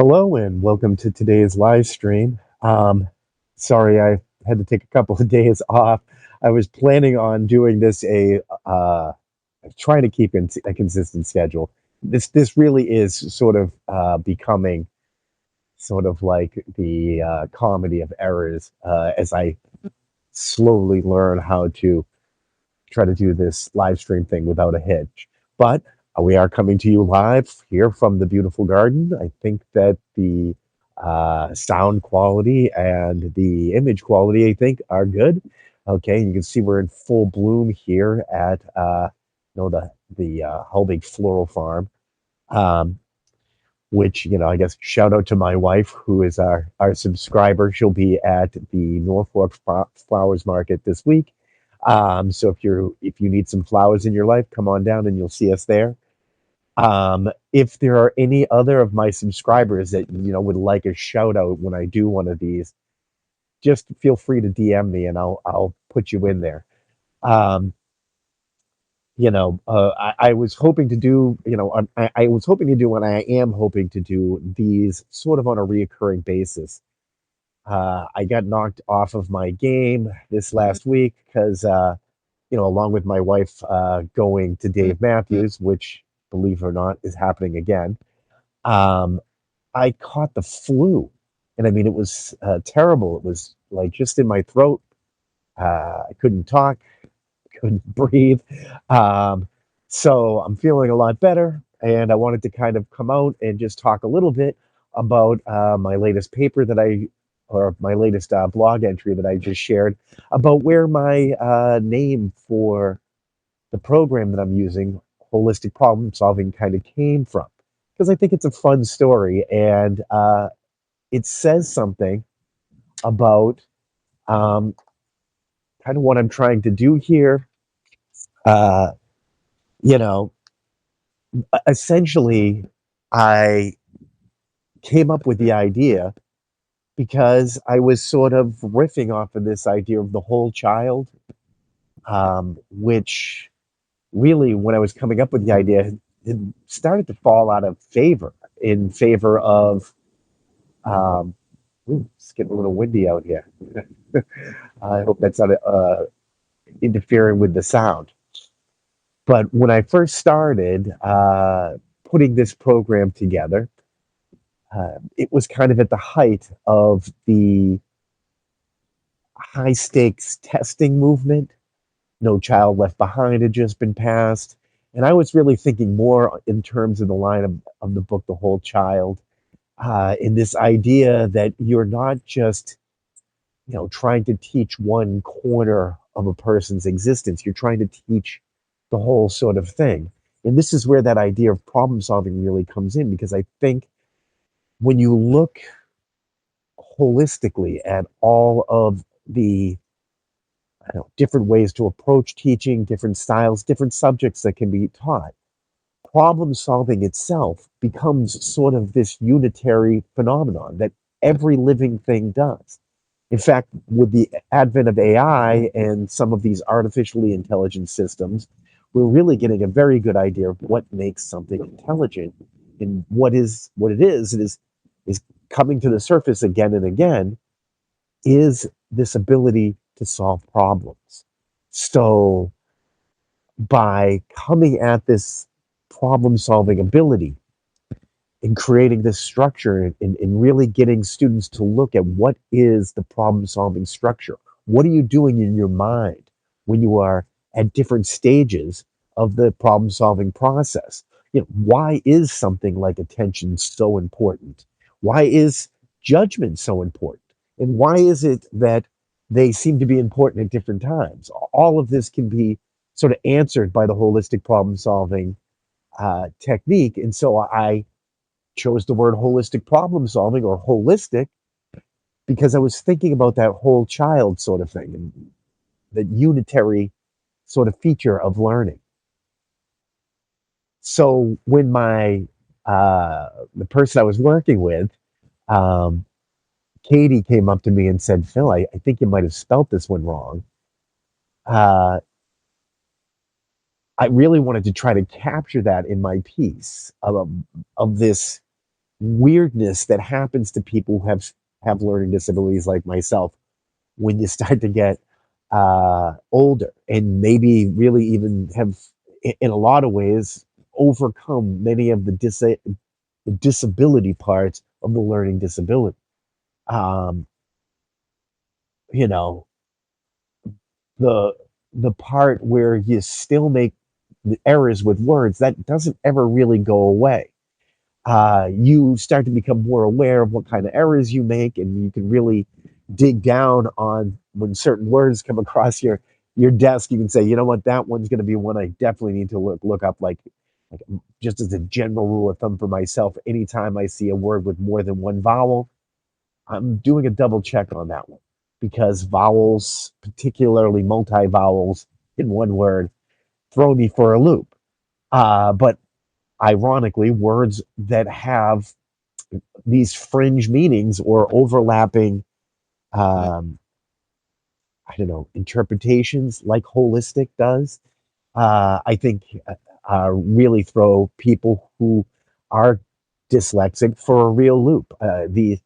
Hello and welcome to today's live stream. Sorry, I had to take a couple of days off. I was planning on doing this trying to keep in a consistent schedule. This really is sort of becoming sort of like the comedy of errors as I slowly learn how to try to do this live stream thing without a hitch. But we are coming to you live here from the beautiful garden. I think that the sound quality and the image quality, I think, are good. Okay, you can see we're in full bloom here at the Hulbig Floral Farm. Um, which I guess shout out to my wife who is our subscriber. She'll be at the Norfolk Flowers Market this week. So if you need some flowers in your life, come on down and you'll see us there. If there are any other of my subscribers that would like a shout out when I do one of these, just feel free to DM me and I'll put you in there. Um, I was hoping to do, I was hoping to do, and I am hoping to do these sort of on a reoccurring basis. I got knocked off of my game this last week because, along with my wife going to Dave Matthews, which, believe it or not, is happening again, um, I caught the flu. And I mean, it was terrible. It was like just in my throat. I couldn't talk, couldn't breathe. Um, so I'm feeling a lot better, and I wanted to kind of come out and just talk a little bit about my latest paper or my latest blog entry that I just shared about where my name for the program that I'm using, Holistic Problem Solving, kind of came from. Because I think it's a fun story, and it says something about um, kind of what I'm trying to do here. Uh, you know, essentially, I came up with the idea because I was sort of riffing off of this idea of the whole child, which really, when I was coming up with the idea, it started to fall out of favor in favor of. Um, it's getting a little windy out here. I hope that's not interfering with the sound. But when I first started putting this program together, it was kind of at the height of the high stakes testing movement. No Child Left Behind had just been passed. And I was really thinking more in terms of the line of the book, The Whole Child, in this idea that you're not just, trying to teach one corner of a person's existence, you're trying to teach the whole sort of thing. And this is where that idea of problem solving really comes in, because I think when you look holistically at all of the different ways to approach teaching, different styles, different subjects that can be taught, problem solving itself becomes sort of this unitary phenomenon that every living thing does. In fact, with the advent of AI and some of these artificially intelligent systems, we're really getting a very good idea of what makes something intelligent, and what it is coming to the surface again and again is this ability to solve problems. So by coming at this problem solving ability and creating this structure and really getting students to look at what is the problem solving structure, what are you doing in your mind when you are at different stages of the problem solving process? Why is something like attention so important? Why is judgment so important? And why is it that they seem to be important at different times? All of this can be sort of answered by the holistic problem solving technique. And so I chose the word holistic problem solving, or holistic, because I was thinking about that whole child sort of thing and the unitary sort of feature of learning. So when the person I was working with, um, Katie, came up to me and said, "Phil, I think you might have spelt this one wrong." Uh, I really wanted to try to capture that in my piece of this weirdness that happens to people who have learning disabilities like myself when you start to get older and maybe really even have, in a lot of ways, overcome many of the disability parts of the learning disability. Um, you know, the the part where you still make the errors with words that doesn't ever really go away. You start to become more aware of what kind of errors you make, and you can really dig down on when certain words come across your desk. You can say, you know what, that one's going to be one I definitely need to look up. Like just as a general rule of thumb for myself, anytime I see a word with more than one vowel, I'm doing a double check on that one because vowels, particularly multi vowels in one word, throw me for a loop. But ironically, words that have these fringe meanings or overlapping, um, I don't know, interpretations like holistic does, I think really throw people who are dyslexic for a real loop. You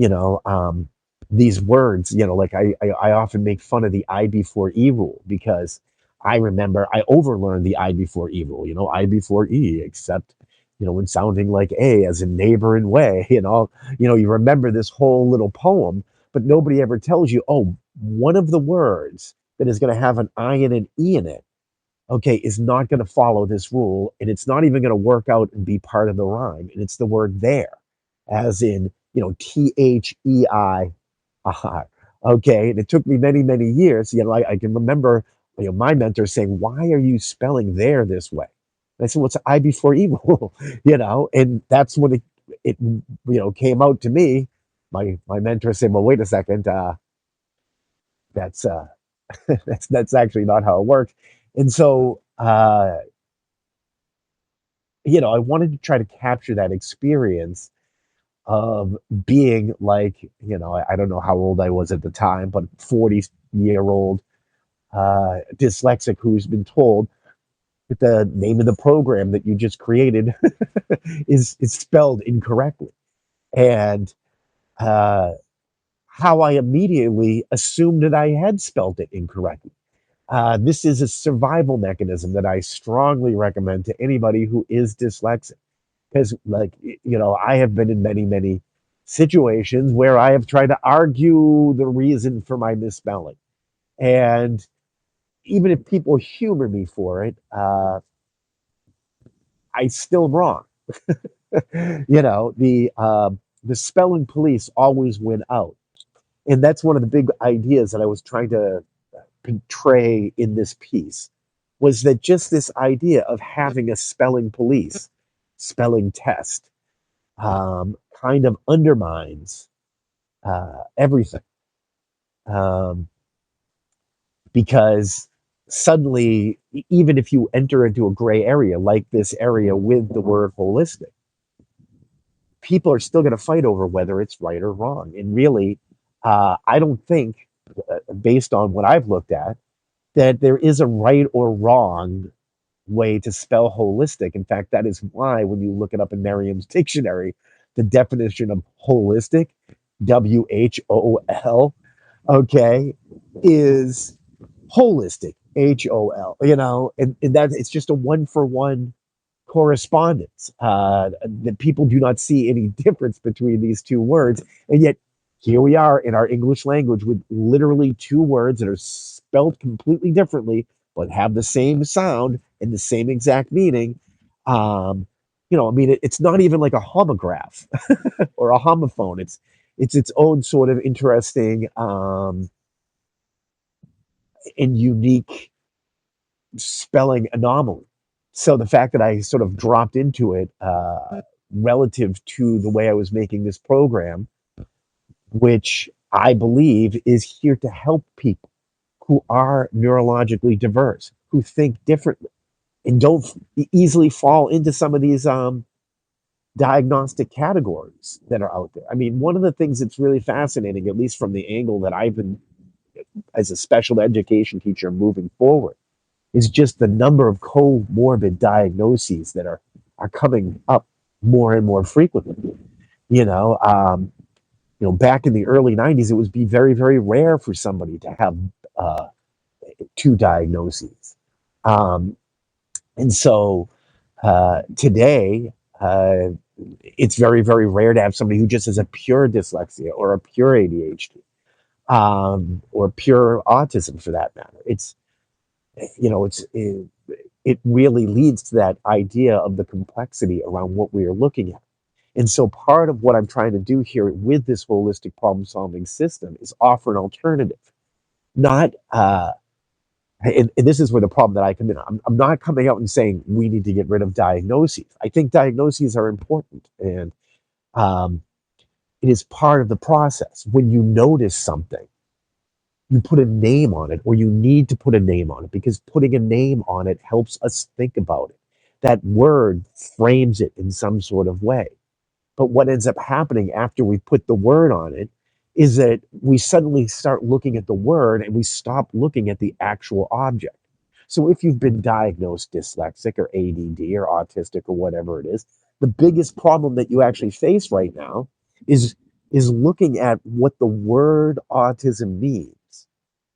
know, these words, like I often make fun of the I before E rule because I remember I overlearned the I before E rule, I before E, except, when sounding like A as in neighbor and way, you remember this whole little poem, but nobody ever tells you, oh, one of the words that is going to have an I and an E in it, okay, is not going to follow this rule, and it's not even going to work out and be part of the rhyme. And it's the word there, as in, THEIR. Okay, and it took me many, many years. I can remember, my mentor saying, "Why are you spelling there this way?" And I said, "What's I before evil?" And that's when it came out to me. My mentor said, "Well, wait a second, that's that's actually not how it works." And so, I wanted to try to capture that experience of being like, I don't know how old I was at the time, but 40-year-old dyslexic who's been told that the name of the program that you just created is spelled incorrectly. And uh, how I immediately assumed that I had spelled it incorrectly. This is a survival mechanism that I strongly recommend to anybody who is dyslexic. Because, like, I have been in many, many situations where I have tried to argue the reason for my misspelling. And even if people humor me for it, I still wrong. The spelling police always win out. And that's one of the big ideas that I was trying to portray in this piece was that just this idea of having a spelling police, spelling test, kind of undermines everything, um, because suddenly, even if you enter into a gray area like this area with the word holistic, people are still going to fight over whether it's right or wrong. And really, I don't think, based on what I've looked at, that there is a right or wrong way to spell holistic. In fact, that is why when you look it up in Merriam's dictionary, the definition of holistic, WHOL, okay, is holistic, HOL, and that it's just a one for one correspondence. That people do not see any difference between these two words, and yet here we are in our English language with literally two words that are spelled completely differently, but have the same sound and the same exact meaning. I mean, it's not even like a homograph or a homophone. It's its own sort of interesting and unique spelling anomaly. So the fact that I sort of dropped into it relative to the way I was making this program, which I believe is here to help people who are neurologically diverse, who think differently, and don't easily fall into some of these diagnostic categories that are out there. I mean, one of the things that's really fascinating, at least from the angle that I've been as a special education teacher moving forward, is just the number of comorbid diagnoses that are coming up more and more frequently. You know, back in the early '90s, it would be very, very rare for somebody to have uh, two diagnoses. Um, and so today, it's very, very rare to have somebody who just has a pure dyslexia or a pure ADHD, or pure autism for that matter. It really leads to that idea of the complexity around what we are looking at. And so part of what I'm trying to do here with this holistic problem solving system is offer an alternative, not and this is where the problem that I come in. I'm not coming out and saying we need to get rid of diagnoses. I think diagnoses are important, and um, it is part of the process. When you notice something, you put a name on it, or you need to put a name on it, because putting a name on it helps us think about it. That word frames it in some sort of way. But what ends up happening after we put the word on it is that we suddenly start looking at the word and we stop looking at the actual object. So if you've been diagnosed dyslexic or ADD or autistic or whatever it is, the biggest problem that you actually face right now is is looking at what the word autism means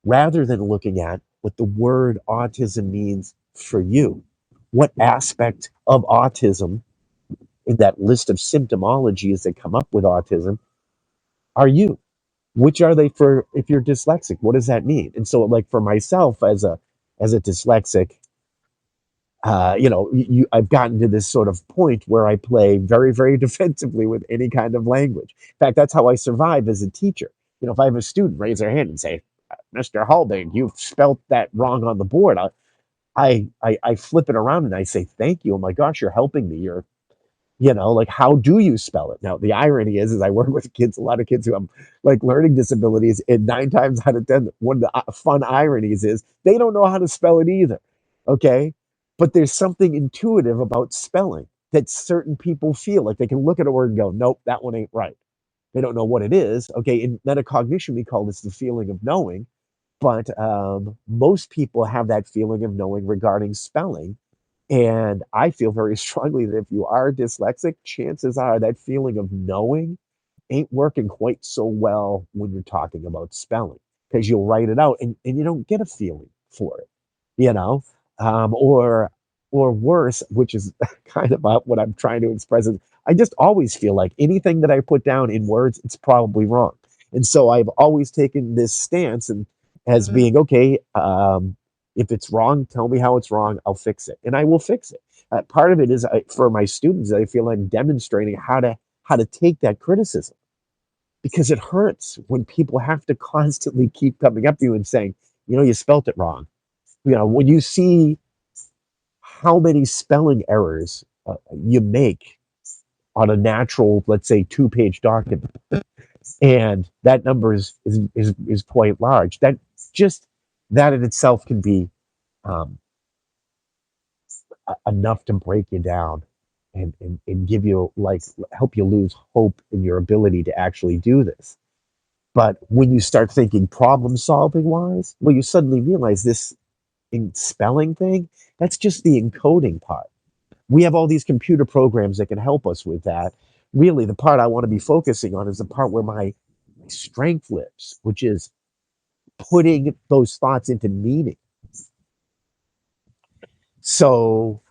rather than looking at what the word autism means for you. What aspect of autism in that list of symptomologies that come up with autism are you? Which are they for if you're dyslexic? What does that mean? And so, like for myself as a dyslexic, I've gotten to this sort of point where I play very, very defensively with any kind of language. In fact, that's how I survive as a teacher. If I have a student raise their hand and say, "Mr. Hulbig, you've spelt that wrong on the board," I flip it around and I say, "Thank you. Oh my gosh, you're helping me. Like, how do you spell it?" Now, the irony is I work with kids, a lot of kids who have like learning disabilities, and 9 times out of 10, one of the fun ironies is they don't know how to spell it either. Okay. But there's something intuitive about spelling that certain people feel like they can look at a word and go, nope, that one ain't right. They don't know what it is. Okay. In metacognition, we call this the feeling of knowing. But most people have that feeling of knowing regarding spelling, and I feel very strongly that if you are dyslexic, chances are that feeling of knowing ain't working quite so well when you're talking about spelling, because you'll write it out and you don't get a feeling for it, you know? Or worse, which is kind of what I'm trying to express, is I just always feel like anything that I put down in words, it's probably wrong. And so I've always taken this stance and as being okay, if it's wrong, tell me how it's wrong. I'll fix it, and I will fix it. Part of it is for my students. I feel I'm demonstrating how to take that criticism, because it hurts when people have to constantly keep coming up to you and saying, you spelt it wrong. When you see how many spelling errors you make on a natural, let's say, two-page document, and that number is quite large. Just that in itself can be um, enough to break you down and give you, like, help you lose hope in your ability to actually do this. But when you start thinking problem solving wise, well, you suddenly realize this in spelling thing, that's just the encoding part. We have all these computer programs that can help us with that. Really, the part I want to be focusing on is the part where my strength lives, which is putting those thoughts into meaning. So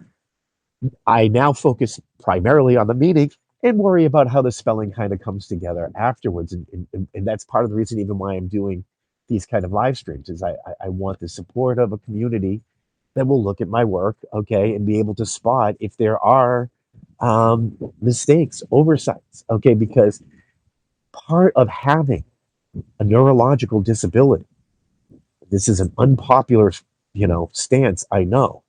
I now focus primarily on the meaning and worry about how the spelling kind of comes together afterwards. And that's part of the reason even why I'm doing these kind of live streams is I want the support of a community that will look at my work, okay, and be able to spot if there are mistakes, oversights, okay, because part of having a neurological disability, this is an unpopular, stance, I know,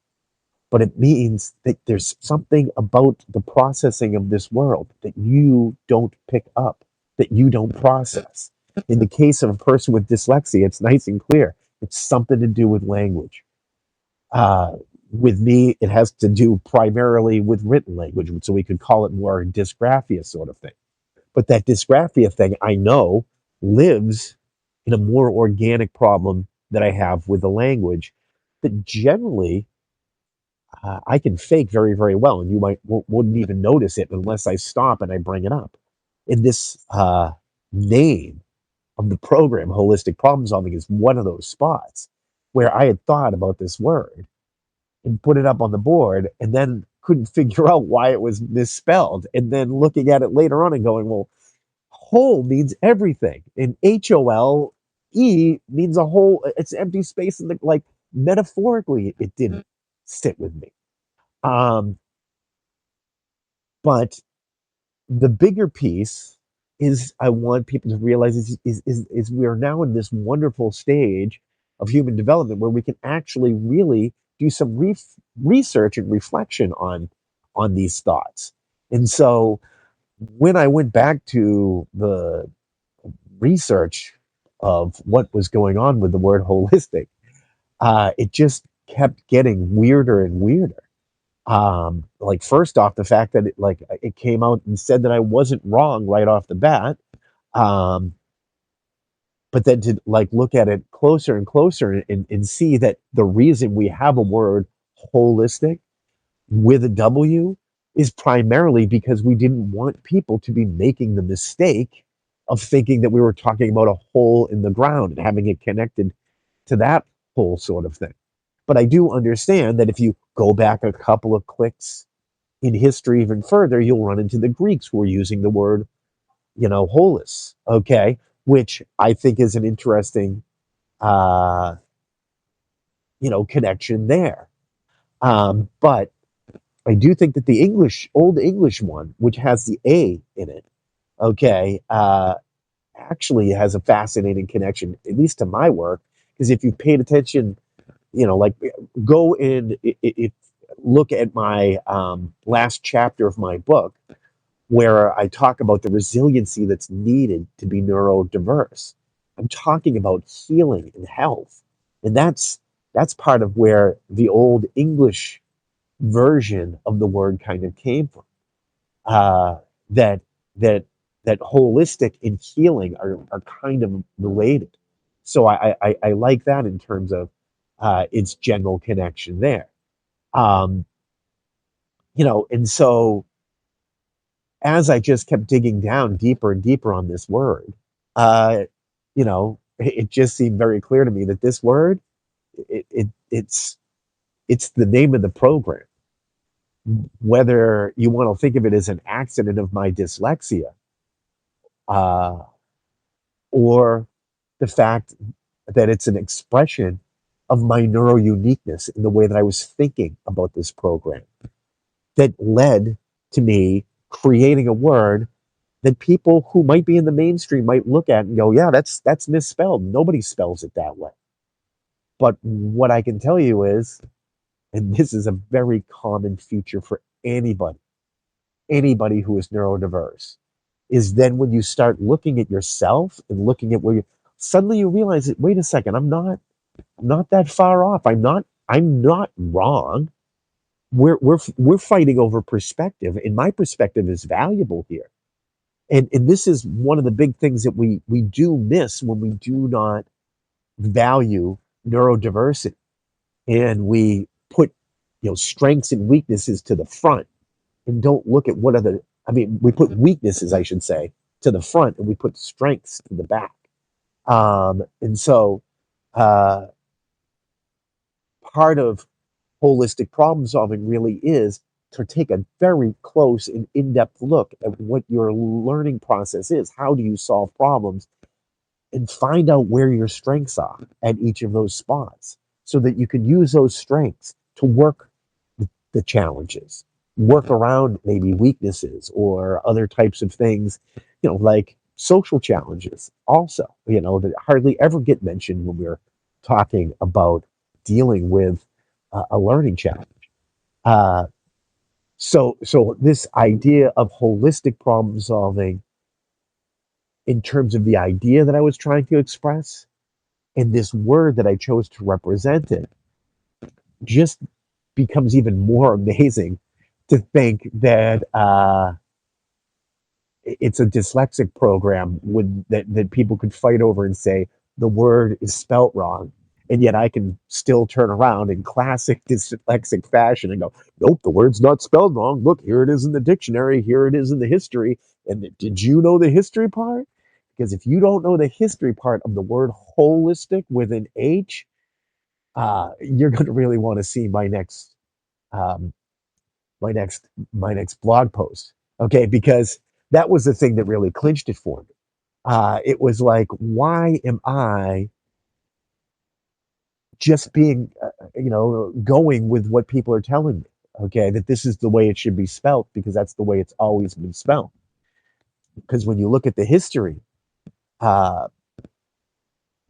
but it means that there's something about the processing of this world that you don't pick up, that you don't process. In the case of a person with dyslexia, it's nice and clear. It's something to do with language. Uh, with me, it has to do primarily with written language, so we could call it more dysgraphia sort of thing. But that dysgraphia thing, I know, lives in a more organic problem that I have with the language that generally I can fake very, very well, and you wouldn't even notice it unless I stop and I bring it up. And this name of the program, Holistic Problem Solving, is one of those spots where I had thought about this word and put it up on the board and then couldn't figure out why it was misspelled. And then looking at it later on and going, well, whole means everything. And HOLE means a whole, it's empty space. And like metaphorically, it didn't sit with me. Um, but the bigger piece is I want people to realize is we are now in this wonderful stage of human development where we can actually really do some research and reflection on these thoughts. And so when I went back to the research of what was going on with the word holistic, it just kept getting weirder and weirder. Like first off, the fact that it came out and said that I wasn't wrong right off the bat. Um, but then to like look at it closer and closer and see that the reason we have a word holistic with a W is primarily because we didn't want people to be making the mistake of thinking that we were talking about a hole in the ground and having it connected to that whole sort of thing. But I do understand that if you go back a couple of clicks in history even further, you'll run into the Greeks who are using the word, holus, okay, which I think is an interesting, uh, connection there. But I do think that the Old English one, which has the A in it, okay, actually has a fascinating connection, at least to my work, because if you paid attention, like go in, look at my last chapter of my book, where I talk about the resiliency that's needed to be neurodiverse. I'm talking about healing and health. And that's part of where the old English version of the word kind of came from. Uh, that that that holistic and healing are kind of related. So I like that in terms of its general connection there. Um, and so as I just kept digging down deeper and deeper on this word, it just seemed very clear to me that this word, it's the name of the program. Whether you want to think of it as an accident of my dyslexia, uh, or the fact that it's an expression of my neuro uniqueness in the way that I was thinking about this program that led to me creating a word that people who might be in the mainstream might look at and go, yeah, that's misspelled. Nobody spells it that way. But what I can tell you is, and this is a very common feature for anybody who is neurodiverse, is then when you start looking at yourself and looking at where you suddenly you realize that, wait a second, I'm not that far off. I'm not wrong. We're fighting over perspective, and my perspective is valuable here. And this is one of the big things that we do miss when we do not value neurodiversity, and we put strengths and weaknesses to the front and don't look at what are the I mean, we put weaknesses, I should say, to the front, and we put strengths to the back. And so uh, part of holistic problem solving really is to take a very close and in-depth look at what your learning process is. How do you solve problems? And find out where your strengths are at each of those spots so that you can use those strengths to work the challenges, work around maybe weaknesses or other types of things, like social challenges also, that hardly ever get mentioned when we're talking about dealing with a learning challenge. Uh, so this idea of holistic problem solving in terms of the idea that I was trying to express and this word that I chose to represent it just becomes even more amazing to think that it's a dyslexic program that people could fight over and say the word is spelt wrong. And yet I can still turn around in classic dyslexic fashion and go, nope, the word's not spelled wrong. Look, here it is in the dictionary. Here it is in the history. And did you know the history part? Because if you don't know the history part of the word holistic with an H, you're going to really want to see um, my next my next blog post. Okay, because that was the thing that really clinched it for me. It was like, why am I just being, going with what people are telling me? Okay, that this is the way it should be spelt because that's the way it's always been spelt. Because when you look at uh,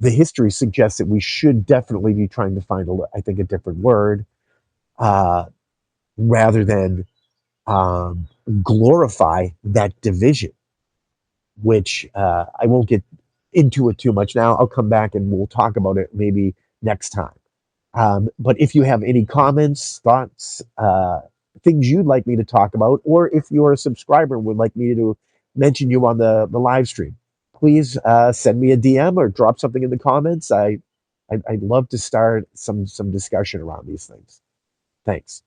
the history suggests that we should definitely be trying to find, I think, a different word uh, rather than um, glorify that division, which I won't get into it too much now. I'll come back and we'll talk about it maybe next time. But if you have any comments, thoughts, things you'd like me to talk about, or if you're a subscriber and would like me to mention you on the live stream, please send me a DM or drop something in the comments. I'd love to start some discussion around these things. Thanks.